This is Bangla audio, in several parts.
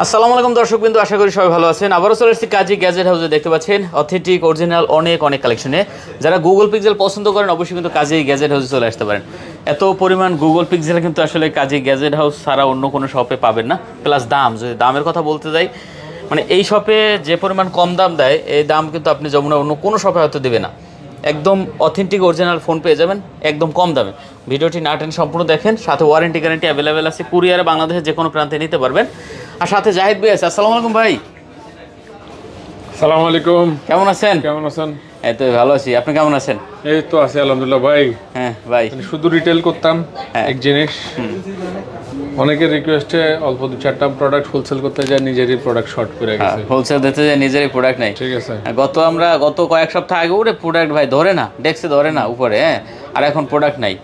আসসালামু আলাইকুম দর্শকবৃন্দ, আশা করি সবাই ভালো আছেন। আবারও চলে এসেছি কাজী গ্যাজেট হাউসে। দেখতে পাচ্ছেন অথেন্টিক অরিজিনাল অনেক কালেকশনে। যারা গুগল পিক্সেল পছন্দ করেন অবশ্যই কিন্তু কাজী গ্যাজেট হাউসে চলে আসতে পারেন। এত পরিমাণ গুগল পিক্সেল কিন্তু আসলে কাজী গ্যাজেট হাউস ছাড়া অন্য কোনো শপে পাবেন না। প্লাস দাম, যদি দামের কথা বলতে যাই, মানে এই শপে যে পরিমাণ কম দাম দেয়, এই দাম কিন্তু আপনি যমুনা অন্য কোনো শপে হয়তো দেবে না। একদম অথেন্টিক অরিজিনাল ফোন পেয়ে যাবেন একদম কম দামে। ভিডিওটি না টেনে সম্পূর্ণ দেখেন, সাথে ওয়ারেন্টি গ্যারান্টি অ্যাভেলেবেল আছে। কুরিয়ারে বাংলাদেশের যে কোনো প্রান্তে নিতে পারবেন। আর সাথে জাহিদ ভাই আছে। আসসালামু আলাইকুম ভাই। আসসালামু আলাইকুম। কেমন আছেন? কেমন আছেন? এই তো ভালো আছি, আপনি কেমন আছেন? এই তো আছি আলহামদুলিল্লাহ ভাই। হ্যাঁ ভাই, শুধু রিটেল করতাম এক জিনিস, অনেকের রিকোয়েস্টে অল্প দু চারটা প্রোডাক্ট হোলসেল করতে যায়, নিজেরই প্রোডাক্ট শর্ট করে গেছে। হোলসেল দিতে যায়, নিজেরই প্রোডাক্ট নাই। ঠিক আছে, গত কয়েক সপ্তাহ আগে ওরে প্রোডাক্ট ভাই ধরে না, ডেস্কে ধরে না উপরে, হ্যাঁ, আর এখন প্রোডাক্ট নাই,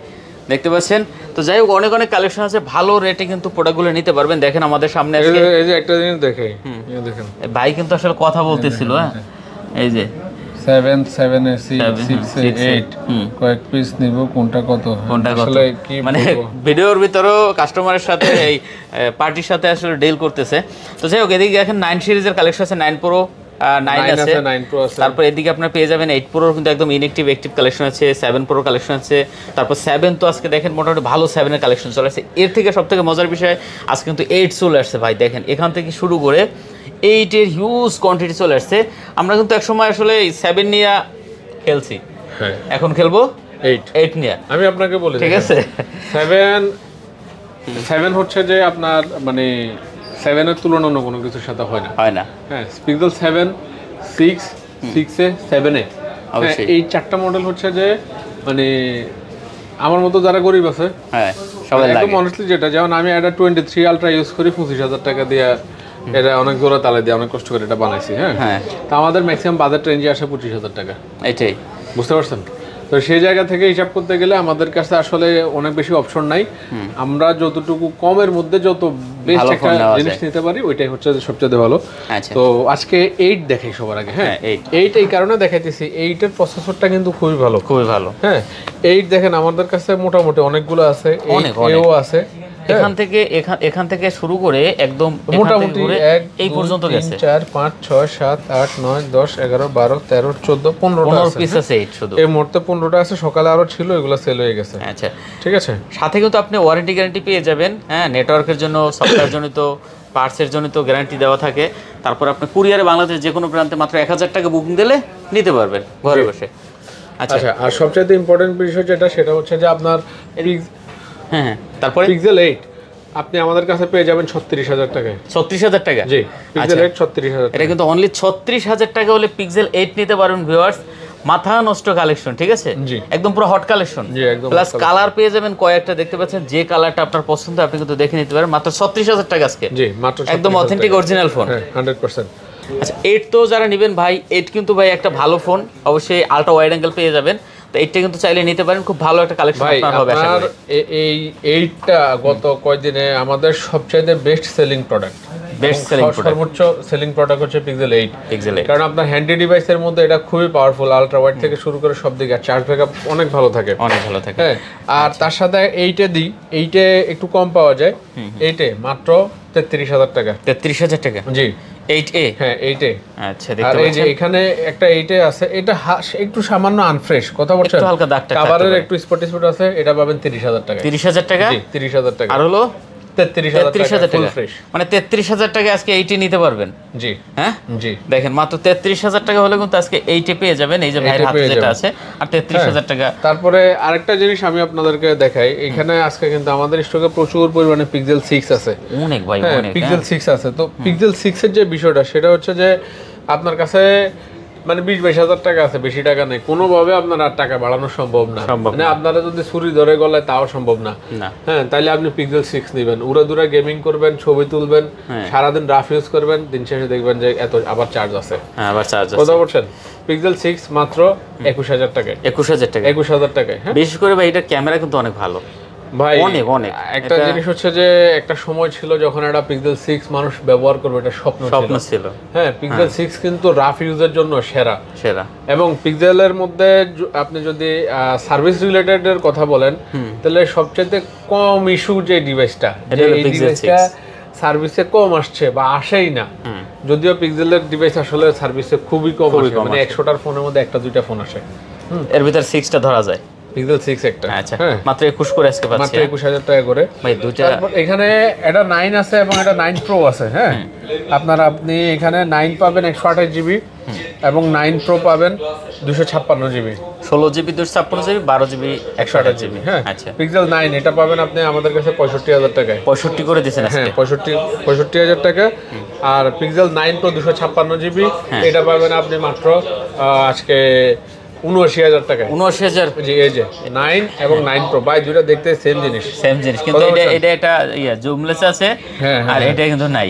দেখতে পাচ্ছেন। তো যাই হোক, অনেক কালেকশন আছে, ভালো রেটে কিন্তু প্রোডাক্টগুলো নিতে পারবেন। দেখেন আমাদের সামনে এই যে একটা জিনিস দেখাই, দেখেন ভাই কিন্তু আসলে কথা বলতেছিল। হ্যাঁ, এই যে 7 7 6 8 কয়েক পিস নিব, কোনটা কত আসলে কি মানে ভিডিওর ভিতরেও কাস্টমারের সাথে এই পার্টির সাথে আসলে ডিল করতেছে। তো যাই হোক, এদিকে দেখেন 9 সিরিজের কালেকশন আছে, 9 প্রো 9 আছে, 9 প্রো আছে। তারপর এদিকে আপনারা পেয়ে যাবেন 8 প্রোর কিন্তু একদম ইনঅ্যাক্টিভ কালেকশন আছে, 7 প্রোর কালেকশন আছে। তারপর 7 তো আজকে দেখেন মোটামুটি ভালো 7 এর কালেকশন চলে আসছে। এর থেকে সবথেকে মজার বিষয় আজকে কিন্তু 8 চলে আসছে ভাই। দেখেন এখান থেকে শুরু করে 8 এর হিউজ কোয়ান্টিটি চলে আসছে। আমরা কিন্তু একসময় আসলে 7 নিয়ে খেলছি, হ্যাঁ, এখন খেলবো 8 নিয়ে। আমি আপনাকে বলি, ঠিক আছে, 7 হচ্ছে যে আপনার মানে 7 এর তুলনা অন্য কোনো কিছুর সাথে হয় না। হ্যাঁ, পিক্সেল 7 6 6 এ 7 এ এই চারটা মডেল হচ্ছে যে মানে আমার মতো যারা গরিব আছে, হ্যাঁ, সবাই লাগে একদম অনেস্টলি, যেটা যেমন আমি এটা 23 আলট্রা ইউজ করি 25,000 টাকা দিয়ে, এটা অনেক জোড়া তালে দিয়ে অনেক কষ্ট করে এটা বানাইছি। হ্যাঁ, তো আমাদের ম্যাক্সিমাম বাজেট রেঞ্জে আসে 25,000 টাকা, এটাই বুঝতে পারছেন। তো সেই জায়গা থেকে হিসাব করতে গেলে আমাদের কাছে আসলে অনেক বেশি অপশন নাই। আমরা যতটুকু কমের মধ্যে যত বেস্ট একটা জিনিস নিতে পারি, ওইটাই হচ্ছে সবচেয়ে ভালো। তো আজকে 8 দেখাই সবার আগে। হ্যাঁ, 8 এই কারণে দেখাইতেছি, 8 এর প্রসেসরটা কিন্তু খুবই ভালো। হ্যাঁ, 8 দেখেন আমাদের কাছে মোটামুটি অনেকগুলো আছে, এও আছে। এখান থেকে শুরু করে একদম মোটামুটি এই পর্যন্ত গেছে 4 5 6 7 8 9 10 11 12 13 14 15 পিস আছে। 8 শুধু এই মুহূর্তে 15টা আছে, সকালে আরো ছিল, এগুলো সেল হয়ে গেছে। আচ্ছা, ঠিক আছে। সাথে কিন্তু আপনি ওয়ারেন্টি গ্যারান্টি পেয়ে যাবেন। হ্যাঁ, নেটওয়ার্কের জন্য, সফটওয়্যার জনিত, পার্টসের জনিত গ্যারান্টি দেওয়া থাকে। তারপর আপনি কুরিয়ারে বাংলাদেশ যে কোনো প্রান্তে মাত্র 1000 টাকা বুকিং দিলে নিতে পারবেন ঘরে বসে। আচ্ছা, আর সবচেয়ে ইম্পর্টেন্ট বিষয় সেটা হচ্ছে যে আপনার হ্যাঁ, তারপরে পিক্সেল 8 আপনি আমাদের কাছে পেয়ে যাবেন 36,000 টাকায়। 36,000 টাকা? জি, পিক্সেল 8 36,000। এটা কিন্তু অনলি 36,000 টাকা হলে পিক্সেল 8 নিতে পারবেন ভিউয়ার্স। মাথা নষ্ট কালেকশন, ঠিক আছে, একদম পুরো হট কালেকশন। প্লাস কালার পেয়ে যাবেন কয়েকটা, দেখতে পাচ্ছেন, যে কালারটা আপনার পছন্দ আপনি কিন্তু দেখে নিতে পারেন মাত্র 36,000 টাকা আজকে। জি, মাত্র একদম অথেন্টিক অরিজিনাল ফোন, 100%। আচ্ছা, 8 তো যারা নেবেন ভাই, 8 কিন্তু ভাই একটা ভালো ফোন, অবশ্যই আলট্রা ওয়াইড অ্যাঙ্গেল পেয়ে যাবেন। তো 8টা কিন্তু চাইলে নিতে পারেন, খুব ভালো একটা কালেকশন আপনার হবে আশা করি। এই 8টা গত কয়েকদিনে আমাদের সবচেয়ে বেস্ট সেলিং প্রোডাক্ট, সর্বোচ্চ সেলিং প্রোডাক্ট হচ্ছে পিক্সেল 8। কারণ আপনার হ্যান্ডি ডিভাইসের মধ্যে এটা খুবই পাওয়ারফুল, আলট্রা ওয়াইড থেকে শুরু করে সব দিকে চার্জ ব্যাকআপ অনেক ভালো থাকে। হ্যাঁ, আর তার সাথে 8 একটু কম পাওয়া যায়। 8 মাত্র 33,000 টাকা। 33,000 টাকা? জি, 8A। হ্যাঁ, 8A। আচ্ছা, দেখতে পাচ্ছেন, এই যে এখানে একটা 8A আছে, এটা একটু সামান্য আনফ্রেশ, কথা বলছেন, একটু হালকা দাগ টাগ, কভারের একটু স্পট আছে, এটা পাবেন 30,000 টাকা। 30,000 টাকা? জি, 30,000 টাকা। আর হলো 33,000 টাকা ফ্রেশ, মানে 33,000 টাকা আজকে 8 নিতে পারবেন। জি, হ্যাঁ, জি, দেখেন মাত্র 33,000 টাকা হলে কিন্তু আজকে 8 পেয়ে যাবেন। এই যে ভাইয়ের হাতে যেটা আছে, আর 33,000 টাকা। তারপরে আরেকটা জিনিস আমি আপনাদেরকে দেখাই, এখানে আজকে কিন্তু আমাদের স্টকে প্রচুর পরিমাণে পিক্সেল 6 আছে। অনেক ভাই, অনেক পিক্সেল 6 আছে। তো পিক্সেল 6 এর যে বিষয়টা সেটা হচ্ছে যে আপনার কাছে মানে 20-22,000 টাকা আছে, বেশি টাকা নেই, কোনোভাবে আপনার আর টাকা বাড়ানো সম্ভব না। মানে আপনারা যদি ছুরি ধরে গলায় তাও সম্ভব না। হ্যাঁ, তাইলে আপনি পিক্সেল 6 নেবেন, উড়াদুরা গেমিং করবেন, ছবি তুলবেন, সারাদিন রাফ ইউজ করবেন, দিন শেষে দেখবেন যে এত আবার চার্জ আছে। হ্যাঁ, আবার চার্জ আছে। কথা বলছেন, পিক্সেল 6 মাত্র 21,000 টাকায়। 21,000 টাকায়। হ্যাঁ, বিশেষ করে ভাই এটার ক্যামেরা কিন্তু অনেক ভালো ভাই। অনেক একটা জিনিস হচ্ছে যে একটা সময় ছিল যখন একটা পিক্সেল 6 মানুষ ব্যবহার করবে, এটা স্বপ্ন ছিল। হ্যাঁ, পিক্সেল 6 কিন্তু রাফ ইউজের জন্য সেরা। এবং পিক্সেলের মধ্যে আপনি যদি সার্ভিস রিলেটেড এর কথা বলেন, তাহলে সবচেয়ে কম ইস্যু যে ডিভাইসটা, এই ডিভাইসটা সার্ভিসে কম আসছে বা আসেই না, যদিও পিক্সেলের ডিভাইস আসলে সার্ভিসে খুবই কম আসে, মানে 100টার ফোনের মধ্যে একটা দুইটা ফোন আসে, এর ভিতর 6টা ধরা যায়, পিক্সেল 6 একটা। আচ্ছা, মাত্র 21 করে আজকে পাচ্ছি, মাত্র 21000 টাকা করে ভাই দুইটা। তারপর এখানে এটা 9 আছে এবং এটা 9 প্রো আছে, হ্যাঁ আপনি এখানে 9 পাবেন 128 জিবি এবং 9 প্রো পাবেন 256 GB, 16 GB 256 GB, 12 GB 128 GB. হ্যাঁ আচ্ছা, পিক্সেল 9 এটা পাবেন আপনি আমাদের কাছে 65000 টাকায়, 65 করে দিয়েছেন হ্যাঁ আজকে, 65000 টাকা। আর পিক্সেল 9 প্রো 256 জিবি এটা পাবেন আপনি মাত্র আজকে 79000 টাকায়। 79000, জি এই যে 9 এবং 9 প্রো ভাই দুটো দেখতে সেম জিনিস, কিন্তু এটা জুমলেস আছে, আর এটা কিন্তু নাই,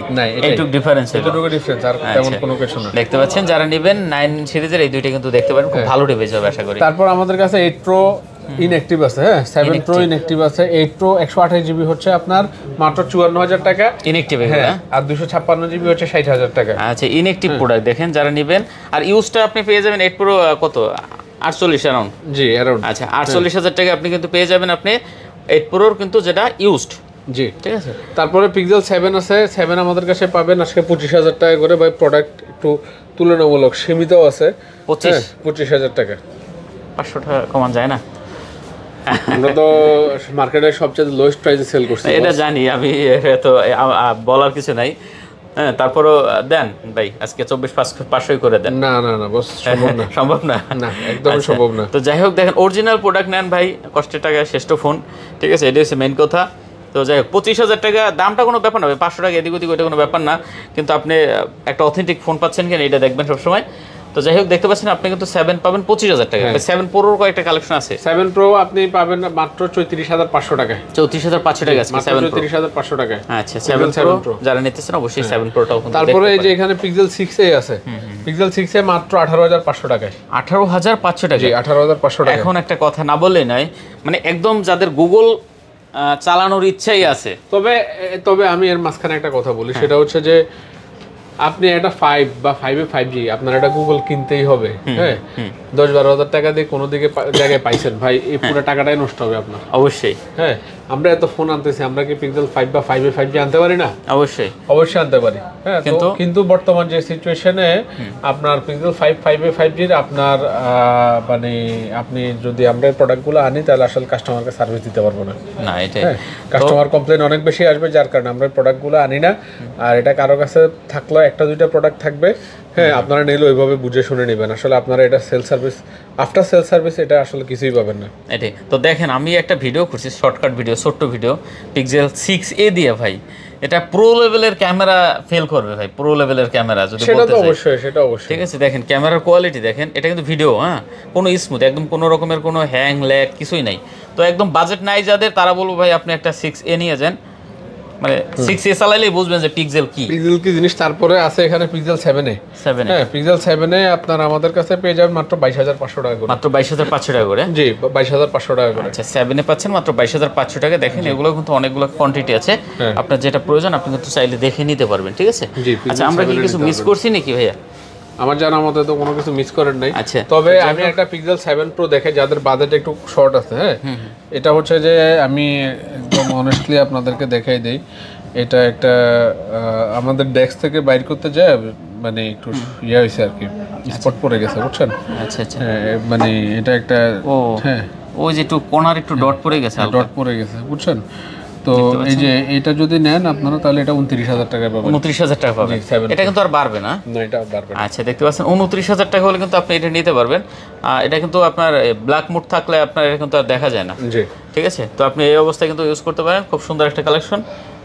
এইটুকু ডিফারেন্স, এতটুকু ডিফারেন্স, আর তেমন কোনো কিছু না। দেখতে পাচ্ছেন যারা নেবেন 9 সিরিজের এই দুইটা কিন্তু দেখতে পারেন, খুব ভালো ডিভাইস হবে আশা করি। তারপর আমাদের কাছে 8 প্রো ইনঅ্যাক্টিভ আছে, হ্যাঁ 7 প্রো ইনঅ্যাক্টিভ আছে, 8 প্রো 128 জিবি হচ্ছে আপনার মাত্র 54000 টাকা ইনঅ্যাক্টিভ, হ্যাঁ, আর 256 জিবি হচ্ছে 60000 টাকা। আচ্ছা, ইনঅ্যাক্টিভ প্রোডাক্ট দেখেন যারা নেবেন, আর ইউজটা আপনি পেয়ে যাবেন 8 প্রো কত 48 অ্যারাউন্ড, জি অ্যারাউন্ড, আচ্ছা 48000 টাকা আপনি কিন্তু পেয়ে যাবেন আপনি 8 প্রোর কিন্তু যেটা ইউজড, জি ঠিক আছে। তারপরে পিক্সেল 7 আছে, 7 আমাদের কাছে পাবেন আজকে 25000 টাকা করে, ভাই প্রোডাক্ট একটু তুলনামূলক সীমিত আছে, 25000 টাকা, 500 টাকা কমান যায় না? আমরা তো মার্কেটের সবচেয়ে লোয়েস্ট প্রাইসে সেল করছি, এটা জানি আমি, তো বলার কিছু নাই। হ্যাঁ, তারপরও দেন ভাই আজকে 24,500 করে দেন। না না না বস, সম্ভব না, সম্ভব না, না একদম সম্ভব না। তো যাই হোক দেখেন, অরিজিনাল প্রোডাক্ট নেন ভাই, কষ্টের টাকায় শ্রেষ্ঠ ফোন, ঠিক আছে, এটা হচ্ছে মেইন কথা। তো যাই হোক 25000 টাকা দামটা কোনো ব্যাপার না, 500 টাকা এদিক ওদিক ওইটা কোনো ব্যাপার না, কিন্তু আপনি একটা অথেন্টিক ফোন পাচ্ছেন কিনা এটা দেখবেন সবসময়। তো যাই হোক দেখতে পাচ্ছেন আপনি কিন্তু 7 পাবেন 25000 টাকা, 7 প্রোর কয়েকটা কালেকশন আছে, 7 প্রো আপনি পাবেন মাত্র 34500 টাকায়, 34500 টাকা আছে 7 প্রো, 34500 টাকায়। আচ্ছা 7 প্রো যারা নিতেছেন অবশ্যই 7 প্রোটাও কিন্তু। তারপরে এই যে এখানে পিক্সেল 6a আছে, পিক্সেল 6a মাত্র 18500 টাকায়, 18500 টাকা, জি 18500 টাকা। এখন একটা কথা না বললেই নয়, মানে একদম যাদের গুগল চালানোর ইচ্ছাই আছে, তবে আমি এর মাঝখানে একটা কথা বলি, সেটা হচ্ছে যে আপনি একটা 5 বা 5 এ 5G আপনার একটা গুগল কিনতেই হবে, হ্যাঁ 10-12 হাজার টাকা দিয়ে কোনো দিকে জায়গায় পাইছেন ভাই, এই পুরো টাকাটাই নষ্ট হবে আপনার, অবশ্যই। হ্যাঁ আমরা এত ফোন আনতেছি, আমরা কি পিক্সেল 5 বা 5 এ 5G আনতে পারি না? অবশ্যই আনতে পারি, হ্যাঁ কিন্তু বর্তমান যে সিচুয়েশনে আপনার পিক্সেল 5 এ 5G আপনার মানে আপনি যদি আমরা প্রোডাক্টগুলো আনি তাহলে আসলে কাস্টমারকে সার্ভিস দিতে পারবো না, এটাই কাস্টমার কমপ্লেন অনেক বেশি আসবে, যার কারণে আমরা প্রোডাক্টগুলো আনি না। আর এটা কারো কাছে থাকলেও একটা দুইটা প্রোডাক্ট থাকবে, হ্যাঁ আপনারা নিলে ওইভাবে বুঝে শুনে নেবেন, আসলে আপনারা এটা sale service, after sale service এটা আসলে কিছুই পাবেন না। এটাই তো দেখেন, আমি একটা ভিডিও করছি, শর্টকাট ভিডিও, ছোট্ট ভিডিও, পিক্সেল 6a দিয়ে ভাই, এটা প্রো লেভেলের ক্যামেরা ফেল করবে ভাই, প্রো লেভেলের ক্যামেরা যদি বলতে চাই, সেটা অবশ্যই, ঠিক আছে। দেখেন ক্যামেরার কোয়ালিটি দেখেন, এটা কিন্তু ভিডিও, হ্যাঁ কোনো স্মুথ, একদম কোনো রকমের কোনো হ্যাং ল্যাগ কিছুই নাই। তো একদম বাজেট নাই যাদের, তারা বলবো ভাই আপনি একটা 6a নিয়ে যান, মানে 6a চালাইলেই বুঝবেন যে পিক্সেল কি জিনিস। তারপরে আছে এখানে পিক্সেল 7a, হ্যাঁ পিক্সেল 7a আপনার আমাদের কাছে পেয়ে যাবেন মাত্র 22500 টাকা করে, মাত্র 22500 টাকা করে, জি 22500 টাকা করে। আচ্ছা 7a পাচ্ছেন মাত্র 22500 টাকা। দেখেন এগুলো কিন্তু অনেকগুলো কোয়ান্টিটি আছে, আপনার যেটা প্রয়োজন আপনি কিন্তু চাইলে দেখে নিতে পারবেন, ঠিক আছে। আচ্ছা আমরা কি কিছু মিস করছি নাকি ভাইয়া? আমার জানার মতে তো কোনো কিছু মিস করেন নাই। আচ্ছা তবে আমি একটা পিক্সেল 7 প্রো দেখে যাদের বাজেট একটু শর্ট আছে, হ্যাঁ এটা হচ্ছে যে আমি একদম অনেস্টলি আপনাদেরকে দেখাই দেই, এটা একটা আমাদের ডেস্ক থেকে বাইর করতে যায় মানে একটু ইয়ে হয়েছে আর কি, স্পট পড়ে গেছে বুঝছেন। আচ্ছা আচ্ছা মানে এটা একটা হ্যাঁ ওই যে একটু কোণার একটু ডট পড়ে গেছে, ডট পড়ে গেছে বুঝছেন। তো এই যে এটা যদি নেন আপনারা তাহলে এটা 29000 টাকা পাবেন, 29000 টাকা পাবেন, এটা কিন্তু আর বাড়বে না, না এটা বাড়বে না। আচ্ছা দেখতে পাচ্ছেন 29000 টাকা হলে কিন্তু আপনি এটা নিতে পারবেন। এটা কিন্তু আপনার ব্ল্যাক মুড থাকলে আপনার এটা কিন্তু আর দেখা যায় না, জি ঠিক আছে। তো আপনি এই অবস্থায় কিন্তু ইউজ করতে পারেন, খুব সুন্দর একটা কালেকশন,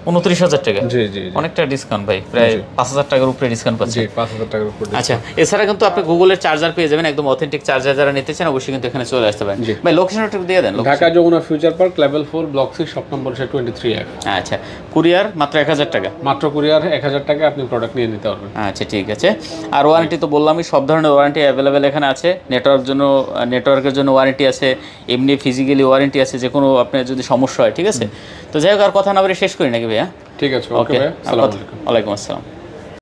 29000 টাকা, জি জি অনেকটা ডিসকাউন্ট ভাই, প্রায় 5000 টাকার উপরে ডিসকাউন্ট পাচ্ছেন, জি 5000 টাকার উপরে। আচ্ছা এছাড়া কিন্তু আপনি গুগলের চার্জার পেয়ে যাবেন, একদম অথেন্টিক চার্জার যারা নিতে চান অবশ্যই কিন্তু এখানে চলে আসতে পারেন। ভাই লোকেশনটা একটু দিয়ে দেন। Dhaka Jamuna future park level 4 block 6 shop number 23F। আচ্ছা কুরিয়ার মাত্র 1000 টাকা, মাত্র কুরিয়ার 1000 টাকা আপনি প্রোডাক্ট নিয়ে নিতে পারবেন। আচ্ছা ঠিক আছে। আর ওয়ারেন্টি তো বললামই, সব ধরনের ওয়ারেন্টি অ্যাভেলেবেল এখানে আছে, নেটওয়ার্কের জন্য ওয়ারেন্টি আছে, এমনি ফিজিক্যালি ওয়ারেন্টি আছে, যে কোনো আপনার যদি সমস্যা হয়, ঠিক আছে। তো যাই হোক আর কথা না বলে শেষ করি নাকি ভাইয়া? ঠিক আছে, ওকে ভাই, আসসালামু আলাইকুম। ওয়ালাইকুম আসসালাম।